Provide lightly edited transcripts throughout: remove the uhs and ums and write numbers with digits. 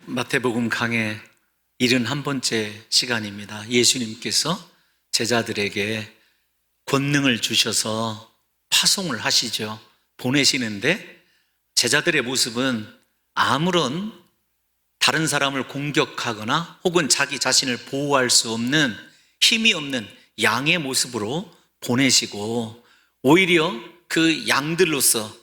마태복음 강의 71번째 시간입니다. 예수님께서 제자들에게 권능을 주셔서 파송을 하시죠. 보내시는데 제자들의 모습은 아무런 다른 사람을 공격하거나 혹은 자기 자신을 보호할 수 없는 힘이 없는 양의 모습으로 보내시고, 오히려 그 양들로서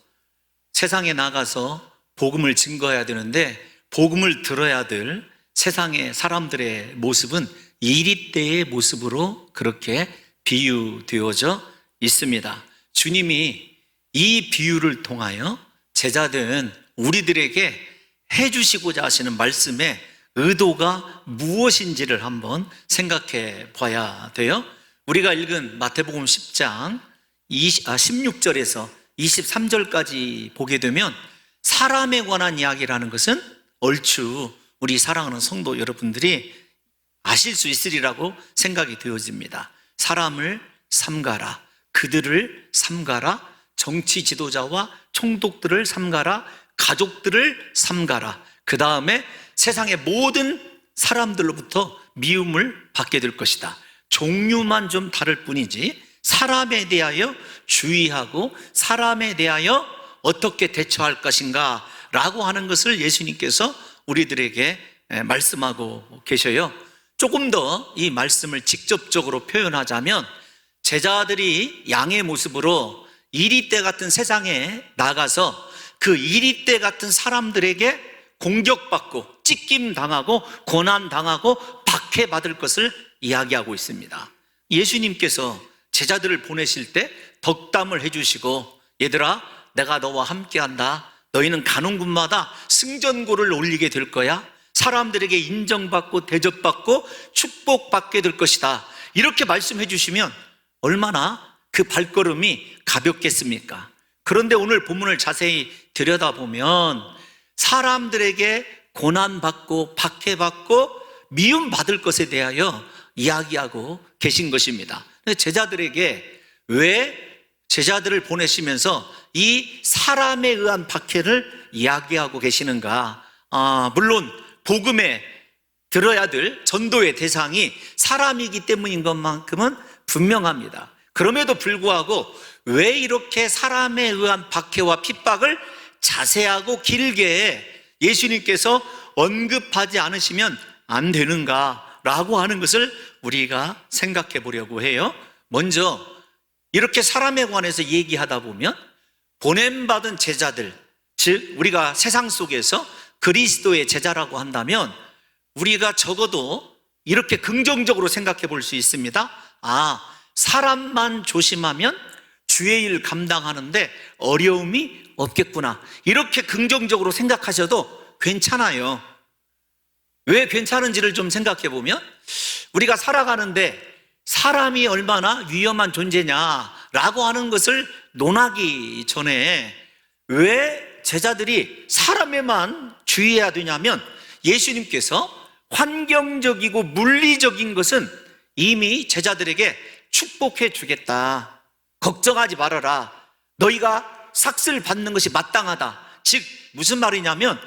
세상에 나가서 복음을 증거해야 되는데 복음을 들어야 될 세상의 사람들의 모습은 이리때의 모습으로 그렇게 비유되어져 있습니다. 주님이 이 비유를 통하여 제자들은 우리들에게 해주시고자 하시는 말씀의 의도가 무엇인지를 한번 생각해 봐야 돼요. 우리가 읽은 마태복음 10장 16절에서 23절까지 보게 되면 사람에 관한 이야기라는 것은 얼추 우리 사랑하는 성도 여러분들이 아실 수 있으리라고 생각이 되어집니다. 사람을 삼가라, 그들을 삼가라, 정치 지도자와 총독들을 삼가라, 가족들을 삼가라. 그 다음에 세상의 모든 사람들로부터 미움을 받게 될 것이다. 종류만 좀 다를 뿐이지 사람에 대하여 주의하고 사람에 대하여 어떻게 대처할 것인가 라고 하는 것을 예수님께서 우리들에게 말씀하고 계셔요. 조금 더 이 말씀을 직접적으로 표현하자면 제자들이 양의 모습으로 이리때 같은 세상에 나가서 그 이리때 같은 사람들에게 공격받고 찢김 당하고 고난 당하고 박해받을 것을 이야기하고 있습니다. 예수님께서 제자들을 보내실 때 덕담을 해주시고, 얘들아 내가 너와 함께한다. 너희는 가는 곳마다 승전고를 올리게 될 거야. 사람들에게 인정받고 대접받고 축복받게 될 것이다. 이렇게 말씀해 주시면 얼마나 그 발걸음이 가볍겠습니까? 그런데 오늘 본문을 자세히 들여다보면 사람들에게 고난받고 박해받고 미움받을 것에 대하여 이야기하고 계신 것입니다. 제자들에게 왜 제자들을 보내시면서 이 사람에 의한 박해를 이야기하고 계시는가? 물론 복음에 들어야 될 전도의 대상이 사람이기 때문인 것만큼은 분명합니다. 그럼에도 불구하고 왜 이렇게 사람에 의한 박해와 핍박을 자세하고 길게 예수님께서 언급하지 않으시면 안 되는가라고 하는 것을 우리가 생각해 보려고 해요. 먼저 이렇게 사람에 관해서 얘기하다 보면 보냄받은 제자들, 즉 우리가 세상 속에서 그리스도의 제자라고 한다면 우리가 적어도 이렇게 긍정적으로 생각해 볼 수 있습니다. 사람만 조심하면 주의 일 감당하는데 어려움이 없겠구나. 이렇게 긍정적으로 생각하셔도 괜찮아요. 왜 괜찮은지를 좀 생각해 보면 우리가 살아가는데 사람이 얼마나 위험한 존재냐라고 하는 것을 논하기 전에 왜 제자들이 사람에만 주의해야 되냐면, 예수님께서 환경적이고 물리적인 것은 이미 제자들에게 축복해 주겠다. 걱정하지 말아라. 너희가 삭슬 받는 것이 마땅하다. 즉 무슨 말이냐면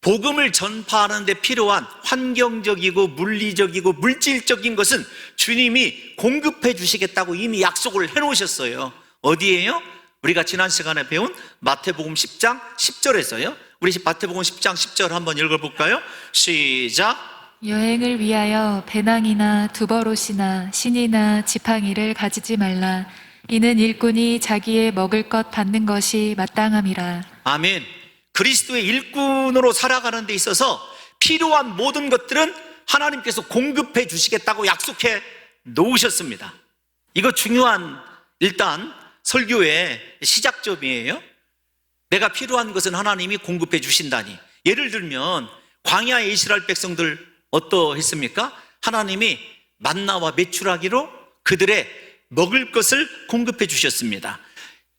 복음을 전파하는 데 필요한 환경적이고 물리적이고 물질적인 것은 주님이 공급해 주시겠다고 이미 약속을 해놓으셨어요. 어디에요? 우리가 지난 시간에 배운 마태복음 10장 10절에서요. 우리 마태복음 10장 10절 한번 읽어볼까요? 시작. 여행을 위하여 배낭이나 두버롯이나 신이나 지팡이를 가지지 말라. 이는 일꾼이 자기의 먹을 것 받는 것이 마땅함이라. 아멘. 그리스도의 일꾼으로 살아가는 데 있어서 필요한 모든 것들은 하나님께서 공급해 주시겠다고 약속해 놓으셨습니다. 이거 중요한 일단 설교의 시작점이에요. 내가 필요한 것은 하나님이 공급해 주신다니. 예를 들면 광야의 이스라엘 백성들 어떠했습니까? 하나님이 만나와 메추라기로 그들의 먹을 것을 공급해 주셨습니다.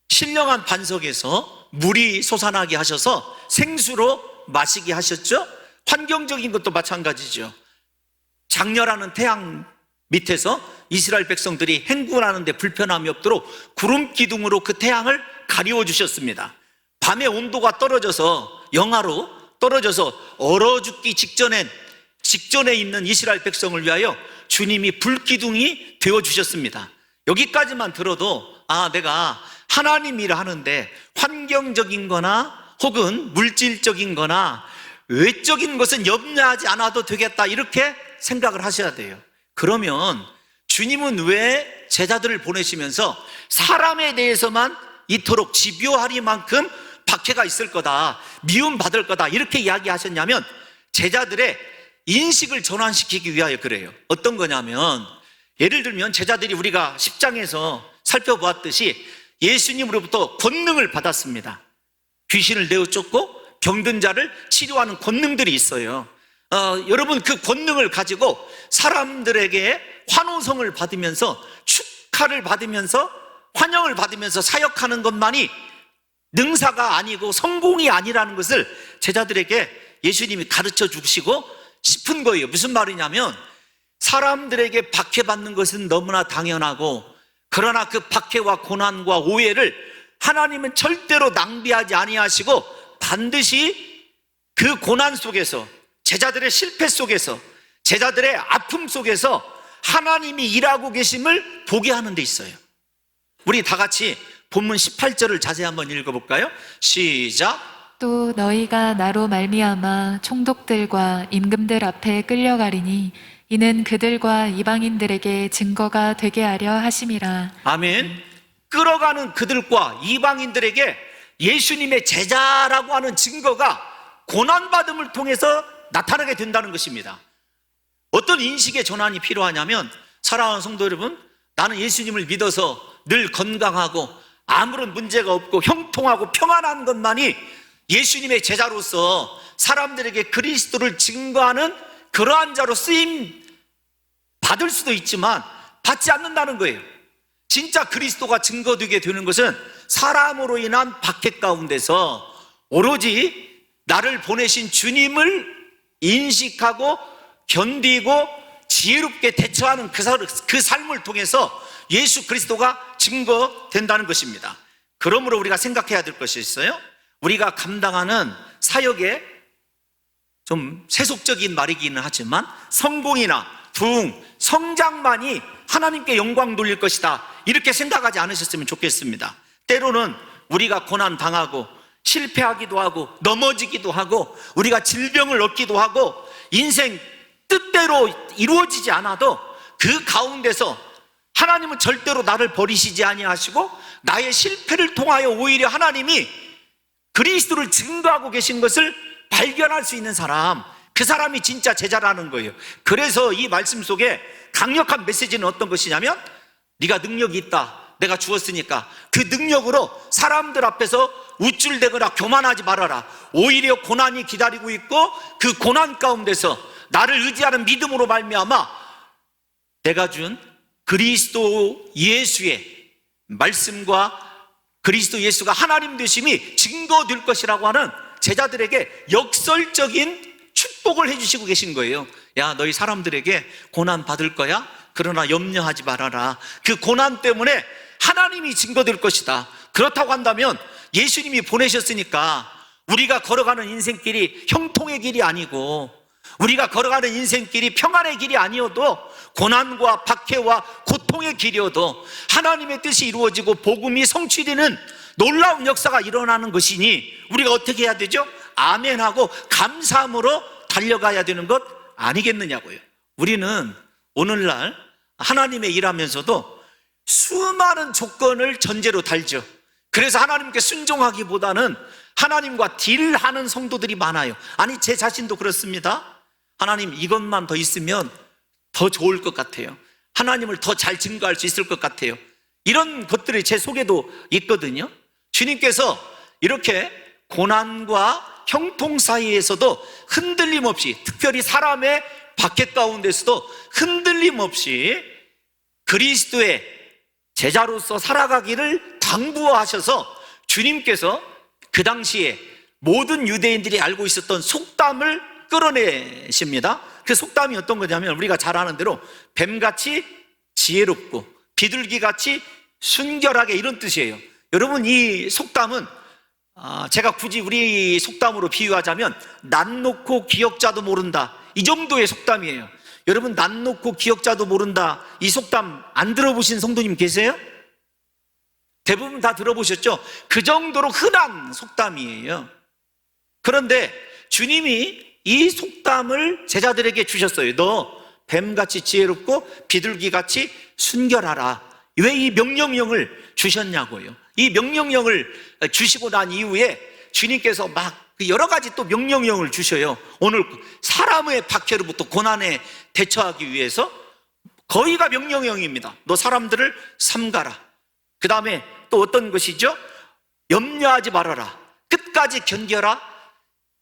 신령한 반석에서 물이 솟아나게 하셔서 생수로 마시게 하셨죠. 환경적인 것도 마찬가지죠. 장렬하는 태양 밑에서 이스라엘 백성들이 행군하는 데 불편함이 없도록 구름 기둥으로 그 태양을 가리워 주셨습니다. 밤의 온도가 떨어져서 영하로 떨어져서 얼어 죽기 직전에 있는 이스라엘 백성을 위하여 주님이 불기둥이 되어주셨습니다. 여기까지만 들어도 내가 하나님 일을 하는데 환경적인 거나 혹은 물질적인 거나 외적인 것은 염려하지 않아도 되겠다, 이렇게 생각을 하셔야 돼요. 그러면 주님은 왜 제자들을 보내시면서 사람에 대해서만 이토록 집요하리만큼 박해가 있을 거다, 미움받을 거다, 이렇게 이야기하셨냐면 제자들의 인식을 전환시키기 위하여 그래요. 어떤 거냐면, 예를 들면 제자들이 우리가 10장에서 살펴보았듯이 예수님으로부터 권능을 받았습니다. 귀신을 내어쫓고 병든 자를 치료하는 권능들이 있어요. 여러분, 그 권능을 가지고 사람들에게 환호성을 받으면서, 축하를 받으면서, 환영을 받으면서 사역하는 것만이 능사가 아니고 성공이 아니라는 것을 제자들에게 예수님이 가르쳐 주시고 싶은 거예요. 무슨 말이냐면, 사람들에게 박해받는 것은 너무나 당연하고, 그러나 그 박해와 고난과 오해를 하나님은 절대로 낭비하지 아니하시고 반드시 그 고난 속에서, 제자들의 실패 속에서, 제자들의 아픔 속에서 하나님이 일하고 계심을 보게 하는 데 있어요. 우리 다 같이 본문 18절을 자세히 한번 읽어볼까요? 시작. 또 너희가 나로 말미암아 총독들과 임금들 앞에 끌려가리니 이는 그들과 이방인들에게 증거가 되게 하려 하심이라. 아멘. 끌어가는 그들과 이방인들에게 예수님의 제자라고 하는 증거가 고난받음을 통해서 나타나게 된다는 것입니다. 어떤 인식의 전환이 필요하냐면, 사랑하는 성도 여러분, 나는 예수님을 믿어서 늘 건강하고 아무런 문제가 없고 형통하고 평안한 것만이 예수님의 제자로서 사람들에게 그리스도를 증거하는 그러한 자로 쓰임 받을 수도 있지만 받지 않는다는 거예요. 진짜 그리스도가 증거되게 되는 것은 사람으로 인한 박해 가운데서 오로지 나를 보내신 주님을 인식하고 견디고 지혜롭게 대처하는 그 삶을 통해서 예수 그리스도가 증거된다는 것입니다. 그러므로 우리가 생각해야 될 것이 있어요. 우리가 감당하는 사역에 좀 세속적인 말이기는 하지만 성공이나 부흥, 성장만이 하나님께 영광 돌릴 것이다, 이렇게 생각하지 않으셨으면 좋겠습니다. 때로는 우리가 고난 당하고 실패하기도 하고 넘어지기도 하고 우리가 질병을 얻기도 하고 인생 뜻대로 이루어지지 않아도 그 가운데서 하나님은 절대로 나를 버리시지 아니하시고 나의 실패를 통하여 오히려 하나님이 그리스도를 증거하고 계신 것을 발견할 수 있는 사람, 그 사람이 진짜 제자라는 거예요. 그래서 이 말씀 속에 강력한 메시지는 어떤 것이냐면, 네가 능력이 있다, 내가 주었으니까 그 능력으로 사람들 앞에서 우쭐대거나 교만하지 말아라. 오히려 고난이 기다리고 있고 그 고난 가운데서 나를 의지하는 믿음으로 말미암아 내가 준 그리스도 예수의 말씀과 그리스도 예수가 하나님 되심이 증거될 것이라고 하는 제자들에게 역설적인 축복을 해주시고 계신 거예요. 야, 너희 사람들에게 고난 받을 거야? 그러나 염려하지 말아라. 그 고난 때문에 하나님이 증거될 것이다. 그렇다고 한다면 예수님이 보내셨으니까 우리가 걸어가는 인생길이 형통의 길이 아니고 우리가 걸어가는 인생길이 평안의 길이 아니어도 고난과 박해와 고통의 길이어도 하나님의 뜻이 이루어지고 복음이 성취되는 놀라운 역사가 일어나는 것이니 우리가 어떻게 해야 되죠? 아멘하고 감사함으로 달려가야 되는 것 아니겠느냐고요. 우리는 오늘날 하나님의 일하면서도 수많은 조건을 전제로 달죠. 그래서 하나님께 순종하기보다는 하나님과 딜하는 성도들이 많아요. 아니, 제 자신도 그렇습니다. 하나님, 이것만 더 있으면 더 좋을 것 같아요. 하나님을 더 잘 증거할 수 있을 것 같아요. 이런 것들이 제 속에도 있거든요. 주님께서 이렇게 고난과 형통 사이에서도 흔들림 없이, 특별히 사람의 박해 가운데서도 흔들림 없이 그리스도의 제자로서 살아가기를 당부하셔서 주님께서 그 당시에 모든 유대인들이 알고 있었던 속담을 끌어내십니다. 그 속담이 어떤 거냐면, 우리가 잘 아는 대로 뱀같이 지혜롭고 비둘기같이 순결하게, 이런 뜻이에요. 여러분, 이 속담은 제가 굳이 우리 속담으로 비유하자면 난 놓고 기역자도 모른다, 이 정도의 속담이에요. 여러분, 난 놓고 기역자도 모른다, 이 속담 안 들어보신 성도님 계세요? 대부분 다 들어보셨죠? 그 정도로 흔한 속담이에요. 그런데 주님이 이 속담을 제자들에게 주셨어요. 너 뱀같이 지혜롭고 비둘기같이 순결하라. 왜 이 명령령을 주셨냐고요. 이 명령령을 주시고 난 이후에 주님께서 막 여러 가지 또 명령령을 주셔요. 오늘 사람의 박해로부터 고난에 대처하기 위해서 거의가 명령형입니다. 너 사람들을 삼가라. 그 다음에 또 어떤 것이죠? 염려하지 말아라. 끝까지 견뎌라.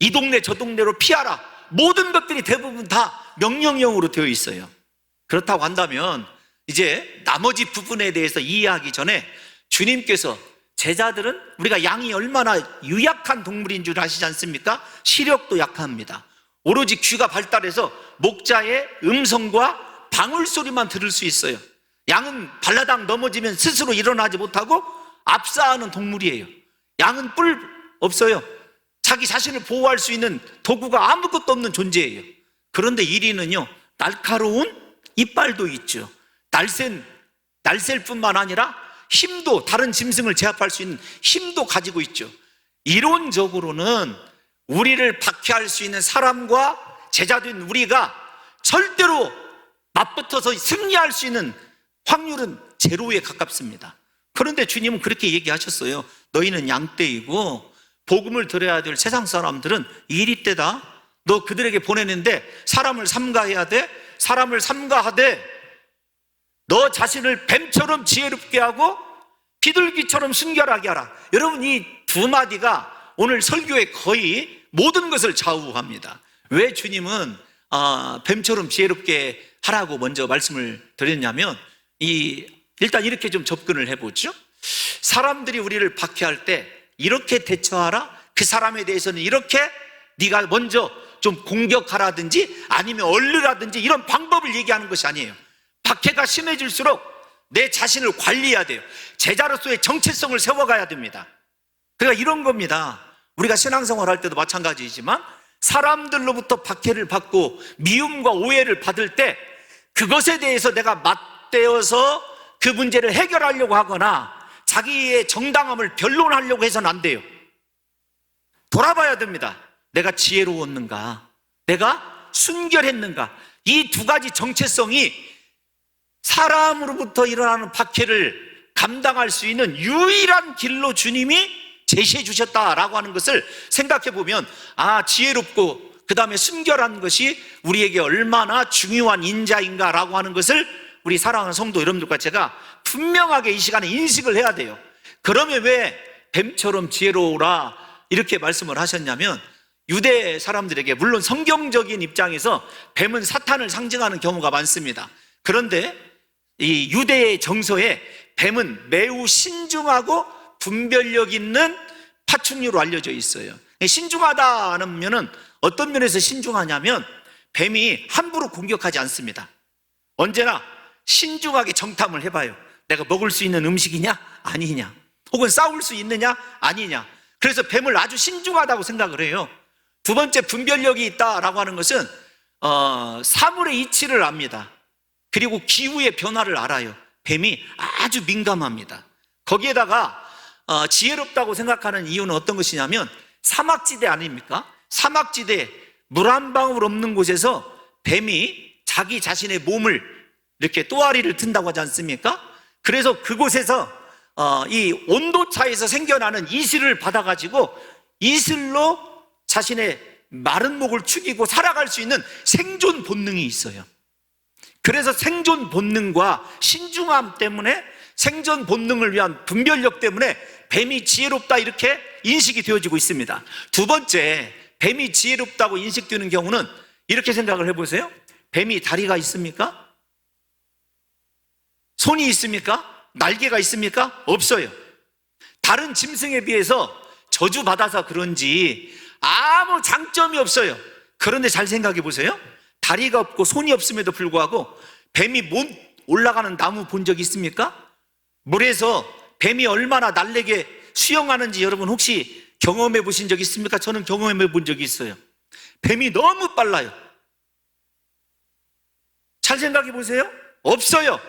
이 동네 저 동네로 피하라. 모든 것들이 대부분 다 명령형으로 되어 있어요. 그렇다고 한다면 이제 나머지 부분에 대해서 이해하기 전에 주님께서 제자들은 우리가 양이 얼마나 유약한 동물인 줄 아시지 않습니까? 시력도 약합니다. 오로지 귀가 발달해서 목자의 음성과 방울소리만 들을 수 있어요. 양은 발라당 넘어지면 스스로 일어나지 못하고 압사하는 동물이에요. 양은 뿔 없어요. 자기 자신을 보호할 수 있는 도구가 아무것도 없는 존재예요. 그런데 이리는요, 날카로운 이빨도 있죠. 날쌘 뿐만 아니라 힘도, 다른 짐승을 제압할 수 있는 힘도 가지고 있죠. 이론적으로는 우리를 박해할 수 있는 사람과 제자된 우리가 절대로 맞붙어서 승리할 수 있는 확률은 제로에 가깝습니다. 그런데 주님은 그렇게 얘기하셨어요. 너희는 양떼이고 복음을 들어야 될 세상 사람들은 이리떼다. 너 그들에게 보내는데 사람을 삼가해야 돼. 사람을 삼가하되 너 자신을 뱀처럼 지혜롭게 하고 비둘기처럼 순결하게 하라. 여러분, 이 두 마디가 오늘 설교의 거의 모든 것을 좌우합니다. 왜 주님은 뱀처럼 지혜롭게 하라고 먼저 말씀을 드렸냐면, 일단 이렇게 좀 접근을 해보죠. 사람들이 우리를 박해할 때 이렇게 대처하라. 그 사람에 대해서는 이렇게 네가 먼저 좀 공격하라든지 아니면 얼르라든지 이런 방법을 얘기하는 것이 아니에요. 박해가 심해질수록 내 자신을 관리해야 돼요. 제자로서의 정체성을 세워가야 됩니다. 그러니까 이런 겁니다. 우리가 신앙생활 할 때도 마찬가지이지만 사람들로부터 박해를 받고 미움과 오해를 받을 때 그것에 대해서 내가 맞대어서 그 문제를 해결하려고 하거나 자기의 정당함을 변론하려고 해서는 안 돼요. 돌아봐야 됩니다. 내가 지혜로웠는가? 내가 순결했는가? 이 두 가지 정체성이 사람으로부터 일어나는 박해를 감당할 수 있는 유일한 길로 주님이 제시해 주셨다라고 하는 것을 생각해 보면, 지혜롭고 그 다음에 순결한 것이 우리에게 얼마나 중요한 인자인가라고 하는 것을 우리 사랑하는 성도 여러분들과 제가 분명하게 이 시간에 인식을 해야 돼요. 그러면 왜 뱀처럼 지혜로우라 이렇게 말씀을 하셨냐면, 유대 사람들에게, 물론 성경적인 입장에서 뱀은 사탄을 상징하는 경우가 많습니다. 그런데 이 유대의 정서에 뱀은 매우 신중하고 분별력 있는 파충류로 알려져 있어요. 신중하다는 어떤 면에서 신중하냐면 뱀이 함부로 공격하지 않습니다. 언제나 신중하게 정탐을 해봐요. 내가 먹을 수 있는 음식이냐 아니냐, 혹은 싸울 수 있느냐 아니냐. 그래서 뱀을 아주 신중하다고 생각을 해요. 두 번째, 분별력이 있다라고 하는 것은 사물의 이치를 압니다. 그리고 기후의 변화를 알아요. 뱀이 아주 민감합니다. 거기에다가 지혜롭다고 생각하는 이유는 어떤 것이냐면, 사막지대 아닙니까? 사막지대, 물 한 방울 없는 곳에서 뱀이 자기 자신의 몸을 이렇게 또아리를 튼다고 하지 않습니까? 그래서 그곳에서 이 온도차에서 생겨나는 이슬을 받아가지고 이슬로 자신의 마른 목을 축이고 살아갈 수 있는 생존 본능이 있어요. 그래서 생존 본능과 신중함 때문에, 생존 본능을 위한 분별력 때문에 뱀이 지혜롭다 이렇게 인식이 되어지고 있습니다. 두 번째, 뱀이 지혜롭다고 인식되는 경우는 이렇게 생각을 해보세요. 뱀이 다리가 있습니까? 손이 있습니까? 날개가 있습니까? 없어요. 다른 짐승에 비해서 저주받아서 그런지 아무 장점이 없어요. 그런데 잘 생각해 보세요. 다리가 없고 손이 없음에도 불구하고 뱀이 몸 올라가는 나무 본 적 있습니까? 물에서 뱀이 얼마나 날래게 수영하는지 여러분 혹시 경험해 보신 적 있습니까? 저는 경험해 본 적이 있어요. 뱀이 너무 빨라요. 잘 생각해 보세요. 없어요.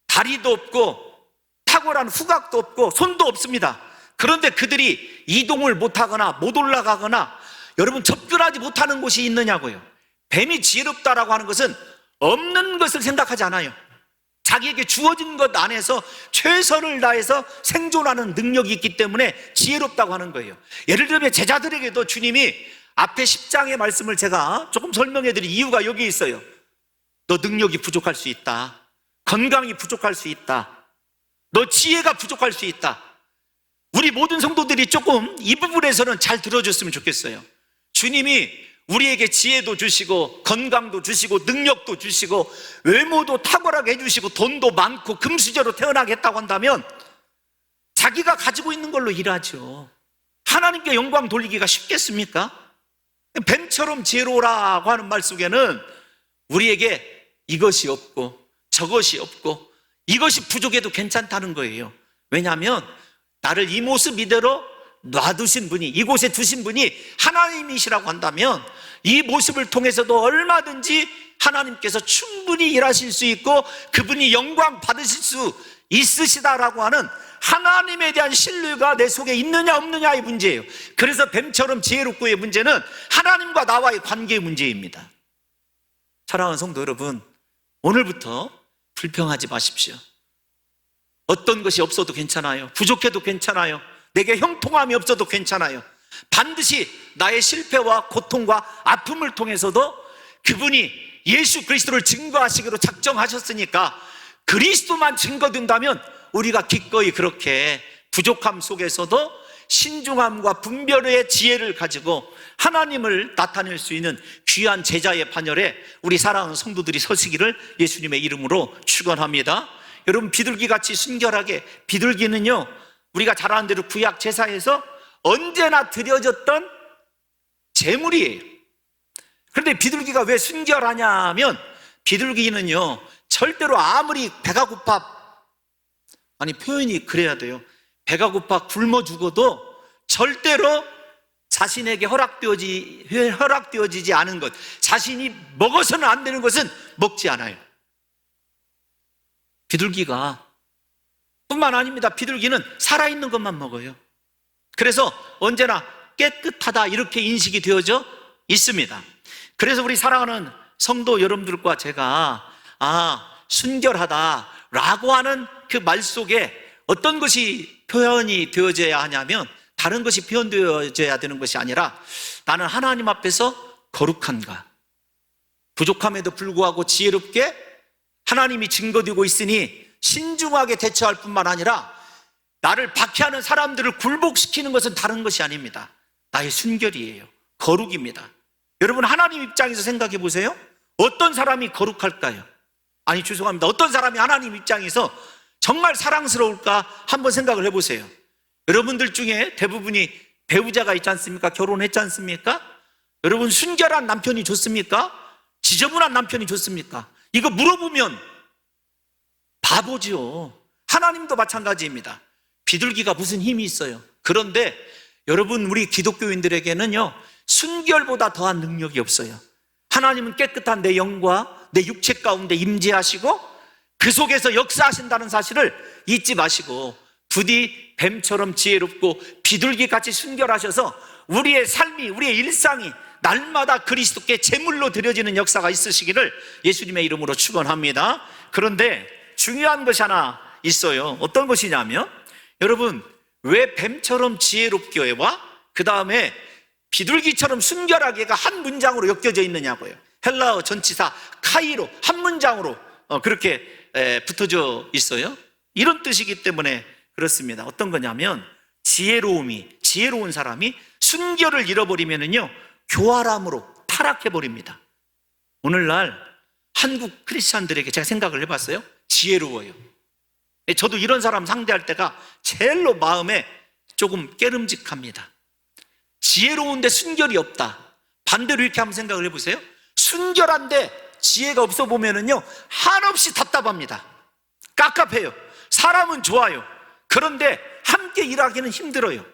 다리도 없고 탁월한 후각도 없고 손도 없습니다. 그런데 그들이 이동을 못하거나 못 올라가거나 여러분 접근하지 못하는 곳이 있느냐고요. 뱀이 지혜롭다라고 하는 것은 없는 것을 생각하지 않아요. 자기에게 주어진 것 안에서 최선을 다해서 생존하는 능력이 있기 때문에 지혜롭다고 하는 거예요. 예를 들면 제자들에게도 주님이 앞에 10장의 말씀을 제가 조금 설명해 드릴 이유가 여기 있어요. 너 능력이 부족할 수 있다. 건강이 부족할 수 있다. 너 지혜가 부족할 수 있다. 우리 모든 성도들이 조금 이 부분에서는 잘 들어줬으면 좋겠어요. 주님이 우리에게 지혜도 주시고 건강도 주시고 능력도 주시고 외모도 탁월하게 해주시고 돈도 많고 금수저로 태어나겠다고 한다면 자기가 가지고 있는 걸로 일하죠. 하나님께 영광 돌리기가 쉽겠습니까? 뱀처럼 지혜로우라고 하는 말 속에는 우리에게 이것이 없고 저것이 없고 이것이 부족해도 괜찮다는 거예요. 왜냐하면 나를 이 모습 이대로 놔두신 분이, 이곳에 두신 분이 하나님이시라고 한다면 이 모습을 통해서도 얼마든지 하나님께서 충분히 일하실 수 있고 그분이 영광 받으실 수 있으시다라고 하는 하나님에 대한 신뢰가 내 속에 있느냐 없느냐의 문제예요. 그래서 뱀처럼 지혜롭고의 문제는 하나님과 나와의 관계의 문제입니다. 사랑하는 성도 여러분, 오늘부터 불평하지 마십시오. 어떤 것이 없어도 괜찮아요. 부족해도 괜찮아요. 내게 형통함이 없어도 괜찮아요. 반드시 나의 실패와 고통과 아픔을 통해서도 그분이 예수 그리스도를 증거하시기로 작정하셨으니까 그리스도만 증거된다면 우리가 기꺼이 그렇게 부족함 속에서도 신중함과 분별의 지혜를 가지고 하나님을 나타낼 수 있는 귀한 제자의 반열에 우리 사랑하는 성도들이 서시기를 예수님의 이름으로 축원합니다. 여러분, 비둘기같이 순결하게, 비둘기는요 우리가 잘 아는 대로 구약 제사에서 언제나 드려졌던 제물이에요. 그런데 비둘기가 왜 순결하냐면 비둘기는요 절대로 아무리 배가 고파, 아니 표현이 그래야 돼요. 배가 고파 굶어 죽어도 절대로 자신에게 허락되어지지 않은 것, 자신이 먹어서는 안 되는 것은 먹지 않아요. 비둘기가 뿐만 아닙니다. 비둘기는 살아있는 것만 먹어요. 그래서 언제나 깨끗하다 이렇게 인식이 되어져 있습니다. 그래서 우리 사랑하는 성도 여러분들과 제가 순결하다라고 하는 그 말 속에 어떤 것이 표현이 되어져야 하냐면 다른 것이 표현되어져야 되는 것이 아니라 나는 하나님 앞에서 거룩한가, 부족함에도 불구하고 지혜롭게 하나님이 증거되고 있으니 신중하게 대처할 뿐만 아니라 나를 박해하는 사람들을 굴복시키는 것은 다른 것이 아닙니다. 나의 순결이에요. 거룩입니다. 여러분, 하나님 입장에서 생각해 보세요. 어떤 사람이 거룩할까요? 아니 죄송합니다. 어떤 사람이 하나님 입장에서 정말 사랑스러울까 한번 생각을 해보세요. 여러분들 중에 대부분이 배우자가 있지 않습니까? 결혼했지 않습니까? 여러분, 순결한 남편이 좋습니까? 지저분한 남편이 좋습니까? 이거 물어보면 바보죠. 하나님도 마찬가지입니다. 비둘기가 무슨 힘이 있어요? 그런데 여러분, 우리 기독교인들에게는요 순결보다 더한 능력이 없어요. 하나님은 깨끗한 내 영과 내 육체 가운데 임재하시고 그 속에서 역사하신다는 사실을 잊지 마시고 부디 뱀처럼 지혜롭고 비둘기같이 순결하셔서 우리의 삶이, 우리의 일상이 날마다 그리스도께 제물로 드려지는 역사가 있으시기를 예수님의 이름으로 축원합니다. 그런데 중요한 것이 하나 있어요. 어떤 것이냐면 여러분, 왜 뱀처럼 지혜롭게와 그 다음에 비둘기처럼 순결하게가 한 문장으로 엮여져 있느냐고요. 헬라어 전치사 카이로 한 문장으로 그렇게 붙어져 있어요. 이런 뜻이기 때문에 그렇습니다. 어떤 거냐면 지혜로운 사람이 순결을 잃어버리면은요 교활함으로 타락해버립니다. 오늘날 한국 크리스찬들에게 제가 생각을 해봤어요. 지혜로워요. 저도 이런 사람 상대할 때가 제일로 마음에 조금 깨름직합니다. 지혜로운데 순결이 없다. 반대로 이렇게 한번 생각을 해보세요. 순결한데 지혜가 없어 보면은요 한없이 답답합니다. 깝깝해요. 사람은 좋아요. 그런데 함께 일하기는 힘들어요.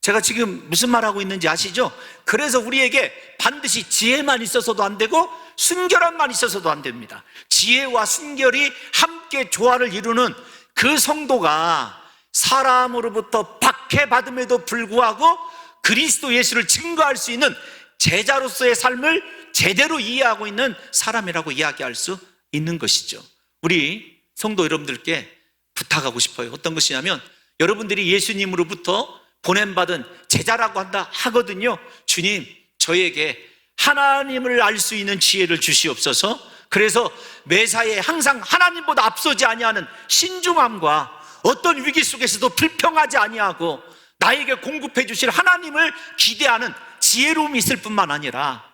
제가 지금 무슨 말하고 있는지 아시죠? 그래서 우리에게 반드시 지혜만 있어서도 안 되고 순결함만 있어서도 안 됩니다. 지혜와 순결이 함께 조화를 이루는 그 성도가 사람으로부터 박해받음에도 불구하고 그리스도 예수를 증거할 수 있는 제자로서의 삶을 제대로 이해하고 있는 사람이라고 이야기할 수 있는 것이죠. 우리 성도 여러분들께 부탁하고 싶어요. 어떤 것이냐면, 여러분들이 예수님으로부터 보냄받은 제자라고 한다 하거든요. 주님, 저에게 하나님을 알 수 있는 지혜를 주시옵소서. 그래서 매사에 항상 하나님보다 앞서지 아니하는 신중함과 어떤 위기 속에서도 불평하지 아니하고 나에게 공급해 주실 하나님을 기대하는 지혜로움이 있을 뿐만 아니라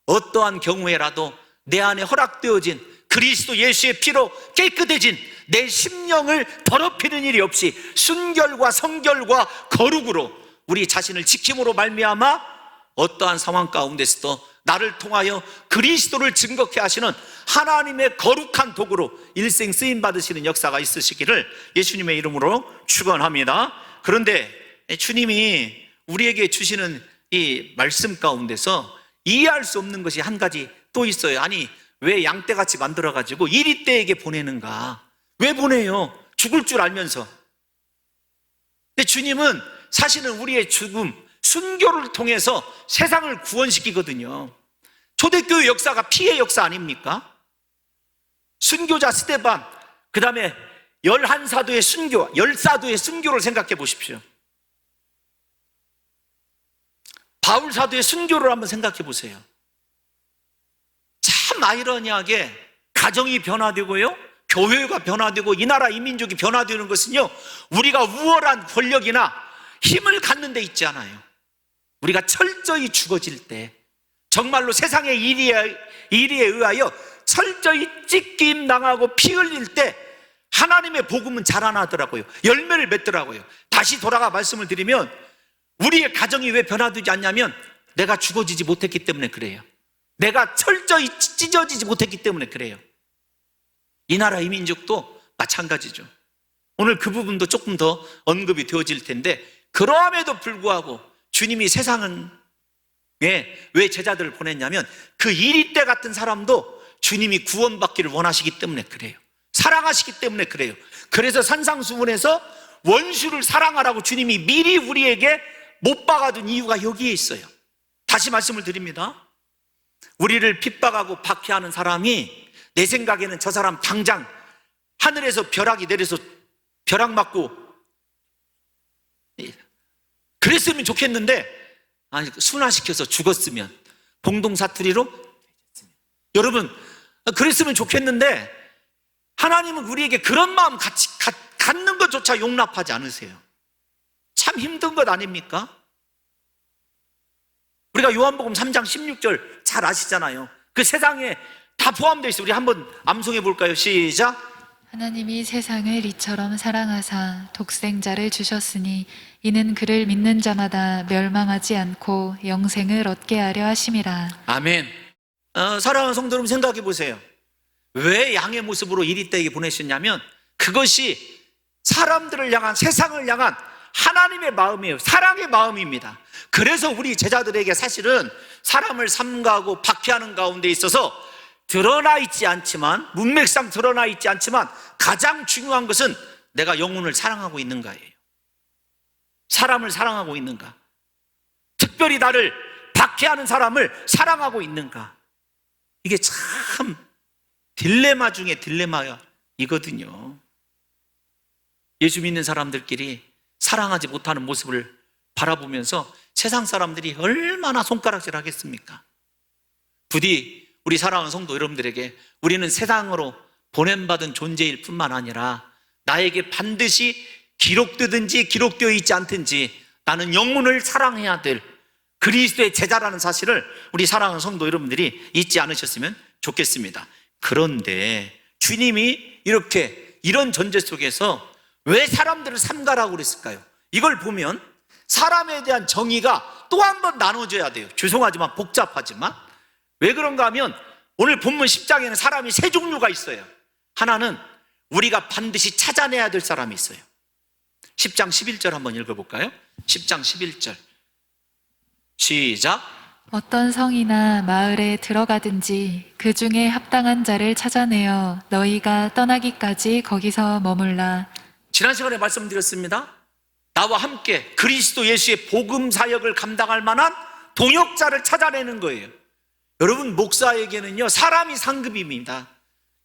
어떠한 경우에라도 내 안에 허락되어진 그리스도 예수의 피로 깨끗해진 내 심령을 더럽히는 일이 없이 순결과 성결과 거룩으로 우리 자신을 지킴으로 말미암아 어떠한 상황 가운데서도 나를 통하여 그리스도를 증거케 하시는 하나님의 거룩한 도구로 일생 쓰임 받으시는 역사가 있으시기를 예수님의 이름으로 축원합니다. 그런데 주님이 우리에게 주시는 이 말씀 가운데서 이해할 수 없는 것이 한 가지 또 있어요. 아니, 왜 양떼같이 만들어가지고 이리떼에게 보내는가? 왜 보내요? 죽을 줄 알면서. 근데 주님은 사실은 우리의 죽음, 순교를 통해서 세상을 구원시키거든요. 초대교회 역사가 피해 역사 아닙니까? 순교자 스데반, 그 다음에 11사도의 순교, 10사도의 순교를 생각해 보십시오. 바울 사도의 순교를 한번 생각해 보세요. 참 아이러니하게 가정이 변화되고요, 교회가 변화되고 이 나라 이 민족이 변화되는 것은요, 우리가 우월한 권력이나 힘을 갖는 데 있지 않아요. 우리가 철저히 죽어질 때, 정말로 세상의 이리에 의하여 철저히 찢김 당하고 피 흘릴 때 하나님의 복음은 자라나더라고요. 열매를 맺더라고요. 다시 돌아가 말씀을 드리면, 우리의 가정이 왜 변화되지 않냐면 내가 죽어지지 못했기 때문에 그래요. 내가 철저히 찢어지지 못했기 때문에 그래요. 이 나라 이 민족도 마찬가지죠. 오늘 그 부분도 조금 더 언급이 되어질 텐데, 그러함에도 불구하고 주님이 세상은 왜 제자들을 보냈냐면 그 이리떼 같은 사람도 주님이 구원받기를 원하시기 때문에 그래요. 사랑하시기 때문에 그래요. 그래서 산상수훈에서 원수를 사랑하라고 주님이 미리 우리에게 못 박아둔 이유가 여기에 있어요. 다시 말씀을 드립니다. 우리를 핍박하고 박해하는 사람이 내 생각에는 저 사람 당장 하늘에서 벼락이 내려서 벼락 맞고 그랬으면 좋겠는데, 아니, 순화시켜서 죽었으면, 봉동사투리로, 여러분, 그랬으면 좋겠는데 하나님은 우리에게 그런 마음 갖는 것조차 용납하지 않으세요. 참 힘든 것 아닙니까? 우리가 요한복음 3장 16절 잘 아시잖아요. 그 세상에 다 포함되어 있어요. 우리 한번 암송해 볼까요? 시작. 하나님이 세상을 이처럼 사랑하사 독생자를 주셨으니 이는 그를 믿는 자마다 멸망하지 않고 영생을 얻게 하려 하심이라. 아멘. 사랑하는 성도 여러분, 생각해 보세요. 왜 양의 모습으로 이리떼에게 보내셨냐면 그것이 사람들을 향한, 세상을 향한 하나님의 마음이에요. 사랑의 마음입니다. 그래서 우리 제자들에게 사실은 사람을 삼가하고 박해하는 가운데 있어서 드러나 있지 않지만, 문맥상 드러나 있지 않지만 가장 중요한 것은 내가 영혼을 사랑하고 있는가예요. 사람을 사랑하고 있는가, 특별히 나를 박해하는 사람을 사랑하고 있는가. 이게 참 딜레마 중에 딜레마이거든요. 예수 믿는 사람들끼리 사랑하지 못하는 모습을 바라보면서 세상 사람들이 얼마나 손가락질 하겠습니까? 부디 우리 사랑하는 성도 여러분들에게 우리는 세상으로 보냄받은 존재일 뿐만 아니라 나에게 반드시 기록되든지 기록되어 있지 않든지 나는 영혼을 사랑해야 될 그리스도의 제자라는 사실을 우리 사랑하는 성도 여러분들이 잊지 않으셨으면 좋겠습니다. 그런데 주님이 이런 전제 속에서 왜 사람들을 삼가라고 그랬을까요? 이걸 보면 사람에 대한 정의가 또 한 번 나눠져야 돼요. 죄송하지만 복잡하지만 왜 그런가 하면 오늘 본문 10장에는 사람이 세 종류가 있어요. 하나는 우리가 반드시 찾아내야 될 사람이 있어요. 10장 11절 한번 읽어볼까요? 10장 11절 시작. 어떤 성이나 마을에 들어가든지 그 중에 합당한 자를 찾아내어 너희가 떠나기까지 거기서 머물라. 지난 시간에 말씀드렸습니다. 나와 함께 그리스도 예수의 복음 사역을 감당할 만한 동역자를 찾아내는 거예요. 여러분, 목사에게는요 사람이 상급입니다.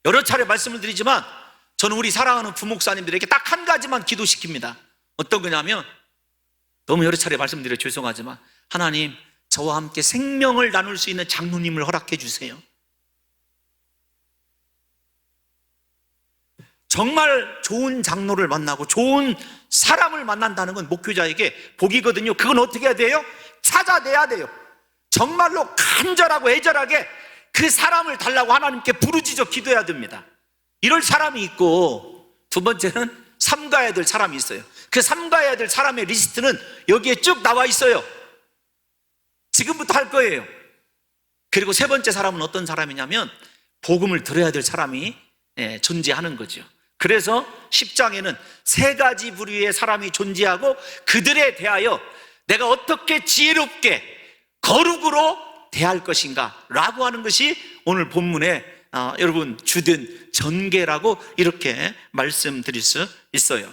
여러 차례 말씀을 드리지만 저는 우리 사랑하는 부목사님들에게 딱 한 가지만 기도시킵니다. 어떤 거냐면, 너무 여러 차례 말씀드려 죄송하지만, 하나님 저와 함께 생명을 나눌 수 있는 장로님을 허락해 주세요. 정말 좋은 장로를 만나고 좋은 사람을 만난다는 건 목회자에게 복이거든요. 그건 어떻게 해야 돼요? 찾아내야 돼요. 정말로 간절하고 애절하게 그 사람을 달라고 하나님께 부르짖어 기도해야 됩니다. 이럴 사람이 있고, 두 번째는 삼가해야 될 사람이 있어요. 그 삼가해야 될 사람의 리스트는 여기에 쭉 나와 있어요. 지금부터 할 거예요. 그리고 세 번째 사람은 어떤 사람이냐면 복음을 들어야 될 사람이 존재하는 거죠. 그래서 10장에는 세 가지 부류의 사람이 존재하고 그들에 대하여 내가 어떻게 지혜롭게 거룩으로 대할 것인가 라고 하는 것이 오늘 본문에 여러분 주된 전개라고 이렇게 말씀드릴 수 있어요.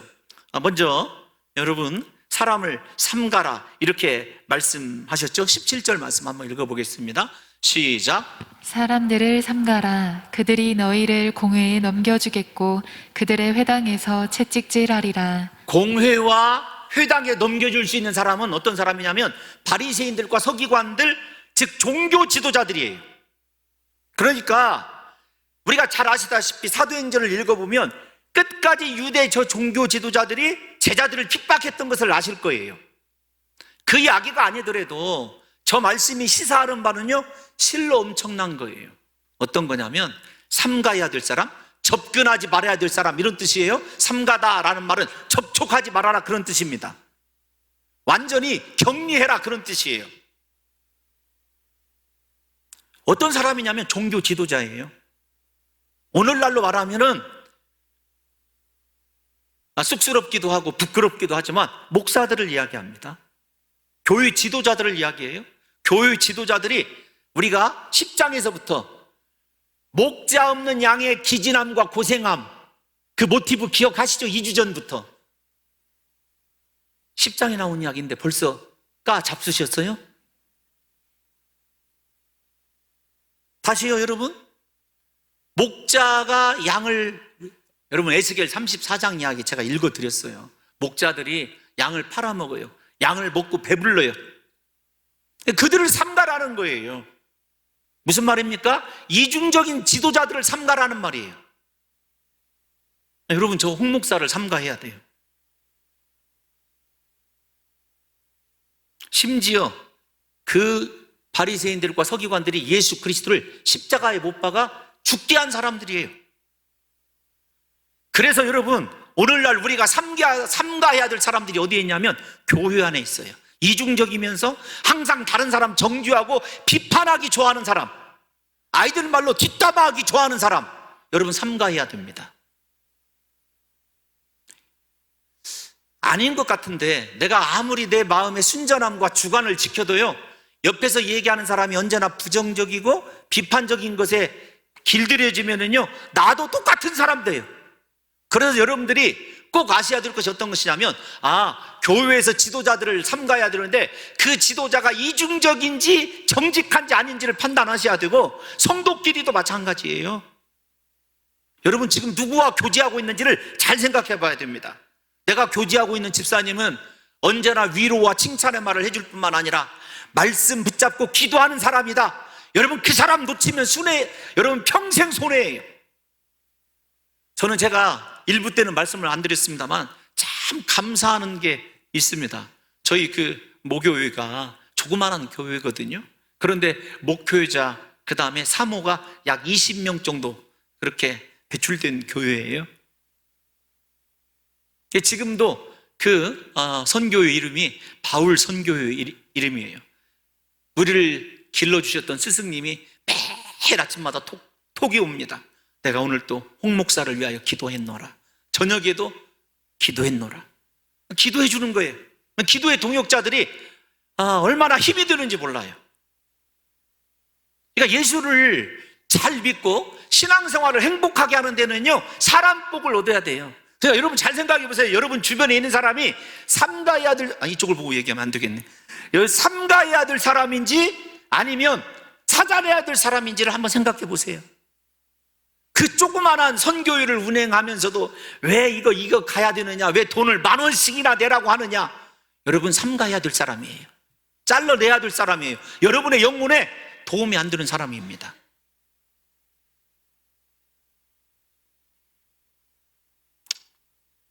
먼저 여러분, 사람을 삼가라 이렇게 말씀하셨죠? 17절 말씀 한번 읽어보겠습니다. 시작. 사람들을 삼가라. 그들이 너희를 공회에 넘겨주겠고 그들의 회당에서 채찍질하리라. 공회와 회당에 넘겨줄 수 있는 사람은 어떤 사람이냐면 바리새인들과 서기관들, 즉 종교 지도자들이에요. 그러니까 우리가 잘 아시다시피 사도행전을 읽어보면 끝까지 유대 저 종교 지도자들이 제자들을 핍박했던 것을 아실 거예요. 그 이야기가 아니더라도 저 말씀이 시사하는 바는요 실로 엄청난 거예요. 어떤 거냐면 삼가해야 될 사람, 접근하지 말아야 될 사람, 이런 뜻이에요. 삼가다라는 말은 접촉하지 말아라 그런 뜻입니다. 완전히 격리해라 그런 뜻이에요. 어떤 사람이냐면 종교 지도자예요. 오늘날로 말하면은 쑥스럽기도 하고 부끄럽기도 하지만 목사들을 이야기합니다. 교회 지도자들을 이야기해요. 교회 지도자들이 우리가 10장에서부터 목자 없는 양의 기진함과 고생함, 그 모티브 기억하시죠? 2주 전부터 10장에 나온 이야기인데 벌써 까 잡수셨어요? 다시요 여러분. 목자가 양을, 여러분 에스겔 34장 이야기 제가 읽어드렸어요. 목자들이 양을 팔아먹어요. 양을 먹고 배불러요. 그들을 삼가라는 거예요. 무슨 말입니까? 이중적인 지도자들을 삼가라는 말이에요. 여러분, 저 홍 목사를 삼가해야 돼요. 심지어 그 바리새인들과 서기관들이 예수 그리스도를 십자가에 못 박아 죽게 한 사람들이에요. 그래서 여러분, 오늘날 우리가 삼가해야 될 사람들이 어디에 있냐면 교회 안에 있어요. 이중적이면서 항상 다른 사람 정죄하고 비판하기 좋아하는 사람, 아이들 말로 뒷담화하기 좋아하는 사람, 여러분 삼가해야 됩니다. 아닌 것 같은데 내가 아무리 내 마음의 순전함과 주관을 지켜도요 옆에서 얘기하는 사람이 언제나 부정적이고 비판적인 것에 길들여지면은요 나도 똑같은 사람 돼요. 그래서 여러분들이 꼭 아셔야 될 것이 어떤 것이냐면, 교회에서 지도자들을 삼가해야 되는데 그 지도자가 이중적인지 정직한지 아닌지를 판단하셔야 되고, 성도끼리도 마찬가지예요. 여러분, 지금 누구와 교제하고 있는지를 잘 생각해 봐야 됩니다. 내가 교제하고 있는 집사님은 언제나 위로와 칭찬의 말을 해줄 뿐만 아니라 말씀 붙잡고 기도하는 사람이다. 여러분, 그 사람 놓치면 여러분 평생 손해예요. 저는 제가 일부 때는 말씀을 안 드렸습니다만 참 감사하는 게 있습니다. 저희 그 모교회가 조그마한 교회거든요. 그런데 목회자, 그 다음에 사모가 약 20명 정도 그렇게 배출된 교회예요. 지금도 그 선교회 이름이 바울 선교회 이름이에요. 우리를 길러주셨던 스승님이 매일 아침마다 톡이 옵니다. 내가 오늘 또 홍 목사를 위하여 기도했노라. 저녁에도 기도했노라. 기도해 주는 거예요. 기도의 동역자들이 얼마나 힘이 드는지 몰라요. 그러니까 예수를 잘 믿고 신앙생활을 행복하게 하는 데는요, 사람 복을 얻어야 돼요. 그러니까 여러분 잘 생각해 보세요. 여러분 주변에 있는 사람이 삼가의 아들, 이쪽을 보고 얘기하면 안 되겠네. 삼가의 아들 사람인지 아니면 찾아내야 될 사람인지를 한번 생각해 보세요. 그 조그만한 선교회를 운행하면서도 왜 이거 가야 되느냐, 왜 돈을 10,000원씩이나 내라고 하느냐. 여러분 삼가해야 될 사람이에요. 잘라내야 될 사람이에요. 여러분의 영혼에 도움이 안 되는 사람입니다.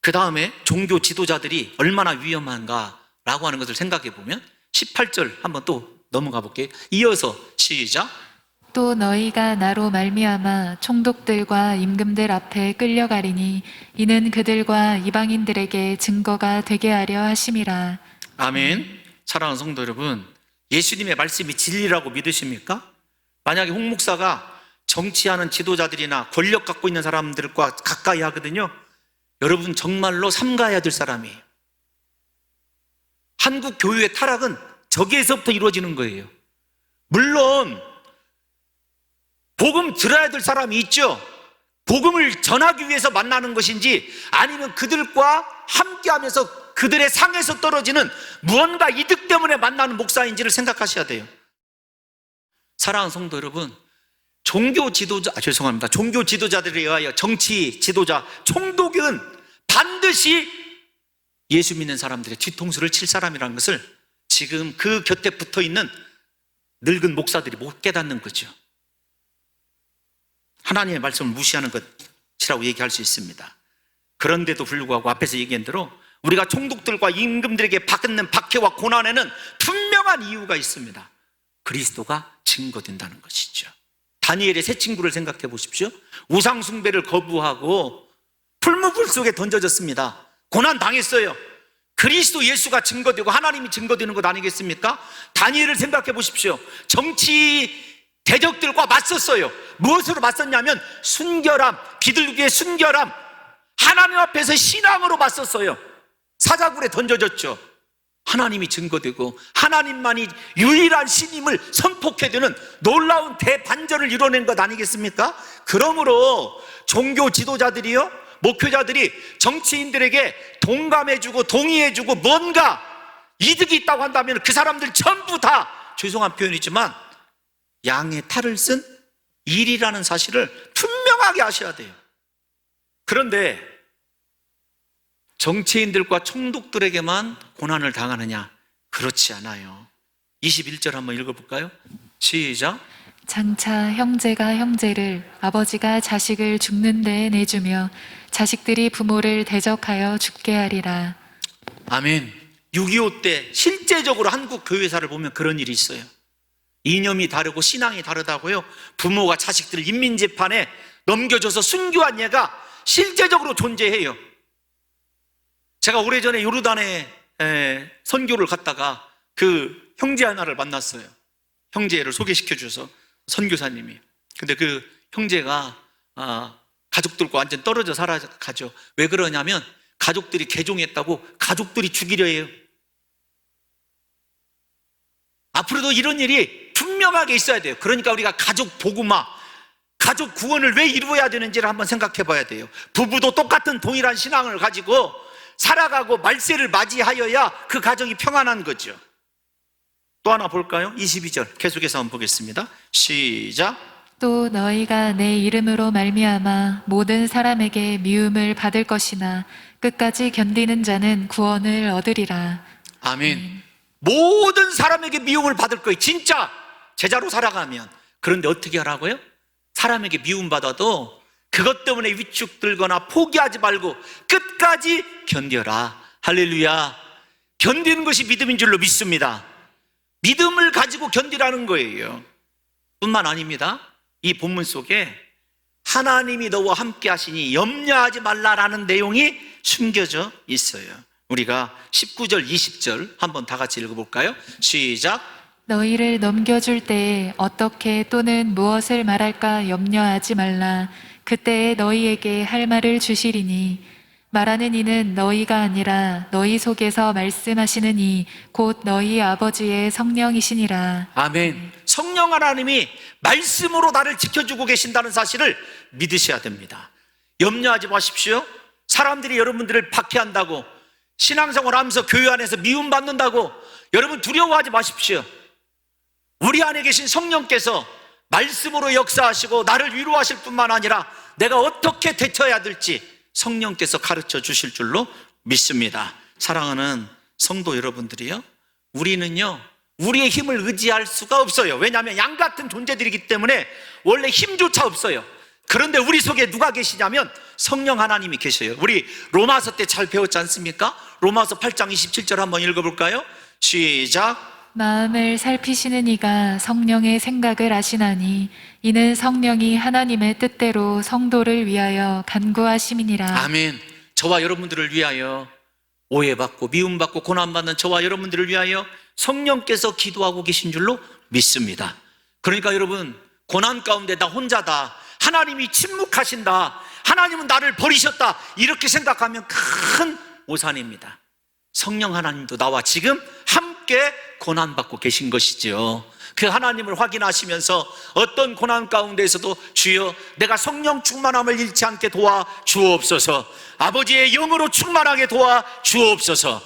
그 다음에 종교 지도자들이 얼마나 위험한가라고 하는 것을 생각해 보면 18절 한번 또 넘어가 볼게요. 이어서 시작. 또 너희가 나로 말미암아 총독들과 임금들 앞에 끌려가리니 이는 그들과 이방인들에게 증거가 되게 하려 하심이라. 아멘. 사랑하는 성도 여러분, 예수님의 말씀이 진리라고 믿으십니까? 만약에 홍 목사가 정치하는 지도자들이나 권력 갖고 있는 사람들과 가까이 하거든요, 여러분 정말로 삼가해야 될 사람이에요. 한국 교회의 타락은 저기에서부터 이루어지는 거예요. 물론 복음 들어야 될 사람이 있죠. 복음을 전하기 위해서 만나는 것인지 아니면 그들과 함께하면서 그들의 상에서 떨어지는 무언가 이득 때문에 만나는 목사인지를 생각하셔야 돼요. 사랑하는 성도 여러분, 종교 지도자들에 의하여 정치 지도자, 총독은 반드시 예수 믿는 사람들의 뒤통수를 칠 사람이라는 것을 지금 그 곁에 붙어 있는 늙은 목사들이 못 깨닫는 거죠. 하나님의 말씀을 무시하는 것이라고 얘기할 수 있습니다. 그런데도 불구하고 앞에서 얘기한 대로 우리가 총독들과 임금들에게 받는 박해와 고난에는 분명한 이유가 있습니다. 그리스도가 증거된다는 것이죠. 다니엘의 세 친구를 생각해 보십시오. 우상 숭배를 거부하고 풀무불 속에 던져졌습니다. 고난 당했어요. 그리스도 예수가 증거되고 하나님이 증거되는 것 아니겠습니까? 다니엘을 생각해 보십시오. 정치 대적들과 맞섰어요. 무엇으로 맞섰냐면 순결함, 비둘기의 순결함, 하나님 앞에서 신앙으로 맞섰어요. 사자굴에 던져졌죠. 하나님이 증거되고 하나님만이 유일한 신임을 선포해되는 놀라운 대반전을 이뤄낸 것 아니겠습니까? 그러므로 종교 지도자들이요, 목회자들이 정치인들에게 동감해주고 동의해주고 뭔가 이득이 있다고 한다면 그 사람들 전부 다, 죄송한 표현이지만, 양의 탈을 쓴 일이라는 사실을 분명하게 아셔야 돼요. 그런데 정치인들과 총독들에게만 고난을 당하느냐? 그렇지 않아요. 21절 한번 읽어볼까요? 시작. 장차 형제가 형제를, 아버지가 자식을 죽는 데에 내주며 자식들이 부모를 대적하여 죽게 하리라. 아멘. 6.25 때 실제적으로 한국 교회사를 보면 그런 일이 있어요. 이념이 다르고 신앙이 다르다고요, 부모가 자식들을 인민재판에 넘겨줘서 순교한 예가 실제적으로 존재해요. 제가 오래전에 요르단에 선교를 갔다가 그 형제 하나를 만났어요. 형제를 소개시켜 줘서 선교사님이. 근데 그 형제가 가족들과 완전 떨어져 살아가죠. 왜 그러냐면 가족들이 개종했다고 가족들이 죽이려 해요. 앞으로도 이런 일이 분명하게 있어야 돼요. 그러니까 우리가 가족 복음화, 가족 구원을 왜 이루어야 되는지를 한번 생각해 봐야 돼요. 부부도 똑같은 동일한 신앙을 가지고 살아가고 말세를 맞이하여야 그 가정이 평안한 거죠. 또 하나 볼까요? 22절 계속해서 한번 보겠습니다. 시작. 또 너희가 내 이름으로 말미암아 모든 사람에게 미움을 받을 것이나 끝까지 견디는 자는 구원을 얻으리라. 아멘. 모든 사람에게 미움을 받을 거예요. 진짜 제자로 살아가면. 그런데 어떻게 하라고요? 사람에게 미움받아도 그것 때문에 위축들거나 포기하지 말고 끝까지 견뎌라. 할렐루야. 견디는 것이 믿음인 줄로 믿습니다. 믿음을 가지고 견디라는 거예요. 뿐만 아닙니다. 이 본문 속에 하나님이 너와 함께 하시니 염려하지 말라라는 내용이 숨겨져 있어요. 우리가 19절, 20절 한번 다 같이 읽어볼까요? 시작. 너희를 넘겨줄 때에 어떻게 또는 무엇을 말할까 염려하지 말라. 그때에 너희에게 할 말을 주시리니 말하는 이는 너희가 아니라 너희 속에서 말씀하시는 이 곧 너희 아버지의 성령이시니라. 아멘. 성령 하나님이 말씀으로 나를 지켜주고 계신다는 사실을 믿으셔야 됩니다. 염려하지 마십시오. 사람들이 여러분들을 박해한다고, 신앙생활 하면서 교회 안에서 미움받는다고 여러분 두려워하지 마십시오. 우리 안에 계신 성령께서 말씀으로 역사하시고 나를 위로하실 뿐만 아니라 내가 어떻게 대처해야 될지 성령께서 가르쳐 주실 줄로 믿습니다. 사랑하는 성도 여러분들이요, 우리는요 우리의 힘을 의지할 수가 없어요. 왜냐하면 양 같은 존재들이기 때문에 원래 힘조차 없어요. 그런데 우리 속에 누가 계시냐면 성령 하나님이 계셔요. 우리 로마서 때 잘 배웠지 않습니까? 로마서 8장 27절 한번 읽어볼까요? 시작. 마음을 살피시는 이가 성령의 생각을 아시나니 이는 성령이 하나님의 뜻대로 성도를 위하여 간구하심이니라. 아멘. 저와 여러분들을 위하여, 오해받고 미움받고 고난받는 저와 여러분들을 위하여 성령께서 기도하고 계신 줄로 믿습니다. 그러니까 여러분, 고난 가운데 나 혼자다, 하나님이 침묵하신다, 하나님은 나를 버리셨다, 이렇게 생각하면 큰 오산입니다. 성령 하나님도 나와 지금 함께 고난받고 계신 것이죠. 그 하나님을 확인하시면서 어떤 고난 가운데에서도 주여 내가 성령 충만함을 잃지 않게 도와 주옵소서, 아버지의 영으로 충만하게 도와 주옵소서.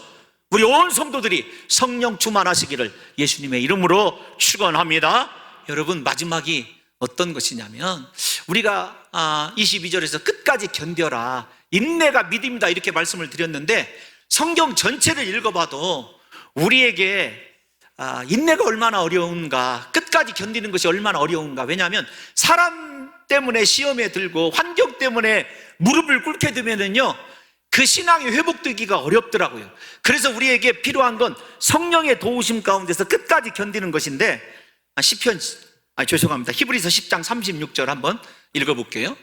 우리 온 성도들이 성령 충만하시기를 예수님의 이름으로 축원합니다. 여러분, 마지막이 어떤 것이냐면 우리가 22절에서 끝까지 견뎌라, 인내가 믿음이다, 이렇게 말씀을 드렸는데 성경 전체를 읽어봐도 우리에게 인내가 얼마나 어려운가, 끝까지 견디는 것이 얼마나 어려운가. 왜냐하면 사람 때문에 시험에 들고 환경 때문에 무릎을 꿇게 되면은요 그 신앙이 회복되기가 어렵더라고요. 그래서 우리에게 필요한 건 성령의 도우심 가운데서 끝까지 견디는 것인데, 히브리서 10장 36절 한번 읽어볼게요.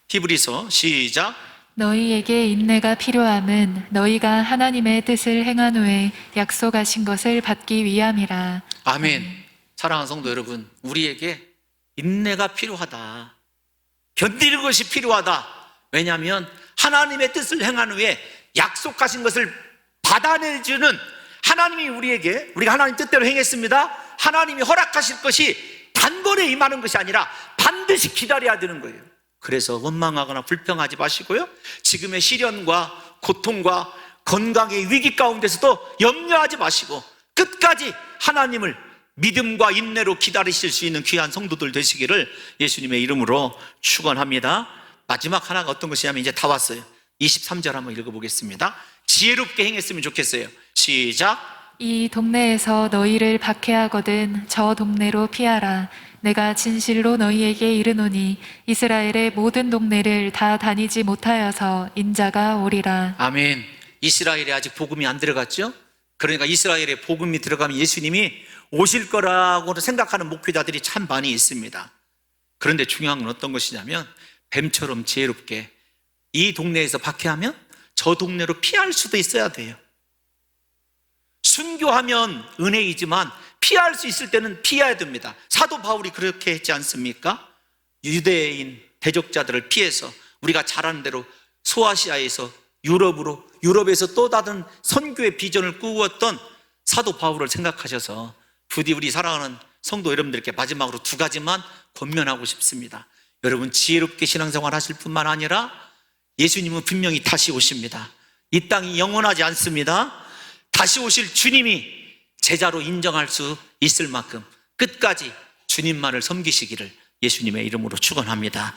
히브리서 시작. 너희에게 인내가 필요함은 너희가 하나님의 뜻을 행한 후에 약속하신 것을 받기 위함이라. 아멘. 사랑하는 성도 여러분, 우리에게 인내가 필요하다, 견디는 것이 필요하다. 왜냐하면 하나님의 뜻을 행한 후에 약속하신 것을 받아내주는 하나님이 우리가 하나님 뜻대로 행했습니다, 하나님이 허락하실 것이 단번에 임하는 것이 아니라 반드시 기다려야 되는 거예요. 그래서 원망하거나 불평하지 마시고요, 지금의 시련과 고통과 건강의 위기 가운데서도 염려하지 마시고 끝까지 하나님을 믿음과 인내로 기다리실 수 있는 귀한 성도들 되시기를 예수님의 이름으로 축원합니다. 마지막 하나가 어떤 것이냐면 이제 다 왔어요. 23절 한번 읽어보겠습니다. 지혜롭게 행했으면 좋겠어요. 시작. 이 동네에서 너희를 박해하거든 저 동네로 피하라. 내가 진실로 너희에게 이르노니 이스라엘의 모든 동네를 다 다니지 못하여서 인자가 오리라. 아멘. 이스라엘에 아직 복음이 안 들어갔죠? 그러니까 이스라엘에 복음이 들어가면 예수님이 오실 거라고 생각하는 목회자들이 참 많이 있습니다. 그런데 중요한 건 어떤 것이냐면 뱀처럼 지혜롭게 이 동네에서 박해하면 저 동네로 피할 수도 있어야 돼요. 순교하면 은혜이지만 피할 수 있을 때는 피해야 됩니다. 사도 바울이 그렇게 했지 않습니까? 유대인 대적자들을 피해서 우리가 잘 아는 대로 소아시아에서 유럽에서 또 다른 선교의 비전을 꾸었던 사도 바울을 생각하셔서 부디 우리 사랑하는 성도 여러분들께 마지막으로 두 가지만 권면하고 싶습니다. 여러분, 지혜롭게 신앙생활 하실 뿐만 아니라 예수님은 분명히 다시 오십니다. 이 땅이 영원하지 않습니다. 다시 오실 주님이 제자로 인정할 수 있을 만큼 끝까지 주님만을 섬기시기를 예수님의 이름으로 축원합니다.